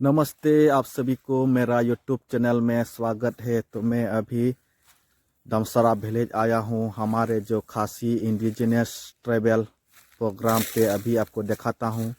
नमस्ते, आप सभी को मेरा यूट्यूब चैनल में स्वागत है। तो मैं अभी दमसरा विलेज आया हूँ। हमारे जो खासी इंडिजिनस ट्राइबल प्रोग्राम पे अभी आपको दिखाता हूँ।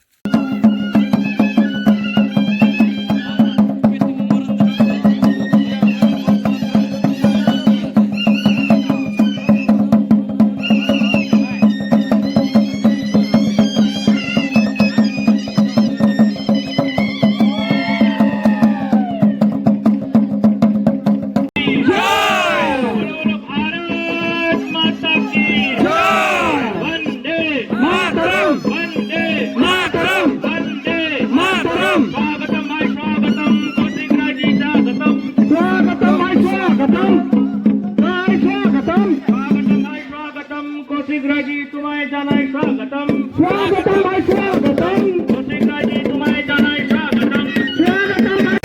तुम्हारे जानाई स्वागतम स्वागतम भाई स्वागतम कोशिकाजी तुम्हारे जानाई स्वागतम स्वागतम।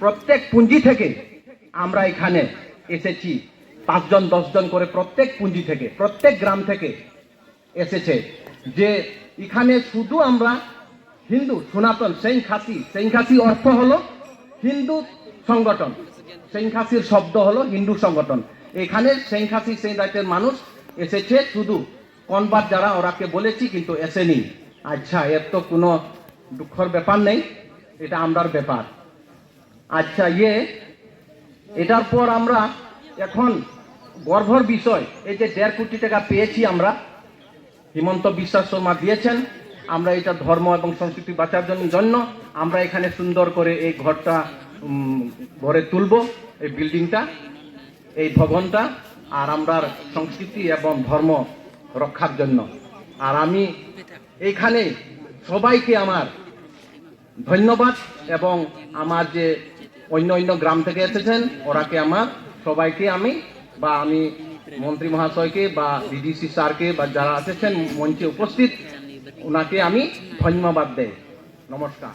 প্রত্যেক পুঞ্জি থেকে আমরা এখানে এসেছি 5 জন 10 জন করে প্রত্যেক পুঞ্জি থেকে প্রত্যেক গ্রাম থেকে এসেছে। যে এখানে শুধু আমরা হিন্দু সনাতন সেইখাসি অর্থ হলো হিন্দু সংগঠন, সেইখাসির শব্দ হলো হিন্দু সংগঠন। এখানে সেইখাসি সেই রাজ্যের মানুষ এসেছে, শুধু কনভার্ট যারা ওরাকে বলেছি কিন্তু এসেনি। আচ্ছা, এর তো কোনো দুঃখের ব্যাপার নেই, এটা আমরার ব্যাপার। আচ্ছা, এটার পর আমরা এখন গর্বর বিষয়, এই যে 1.5 কোটি টাকা পেয়েছি আমরা, হিমন্ত বিশ্ব শর্মা দিয়েছেন। আমরা এটা ধর্ম এবং সংস্কৃতি বাঁচার জন্য আমরা এখানে সুন্দর করে এই ঘরটা গড়ে তুলব, এই বিল্ডিংটা, এই ভবনটা, আর আমরা সংস্কৃতি এবং ধর্ম রক্ষার জন্য। আর আমি এইখানে সবাইকে আমার ধন্যবাদ, এবং আমার যে অন্য গ্রাম থেকে এসেছেন ওরাকে আমার সবাইকে আমি মন্ত্রী মহাশয়কে বা ডিডিসি স্যারকে বা যারা এসেছেন মঞ্চে উপস্থিত ওনাকে আমি ধন্যবাদ দেই। নমস্কার।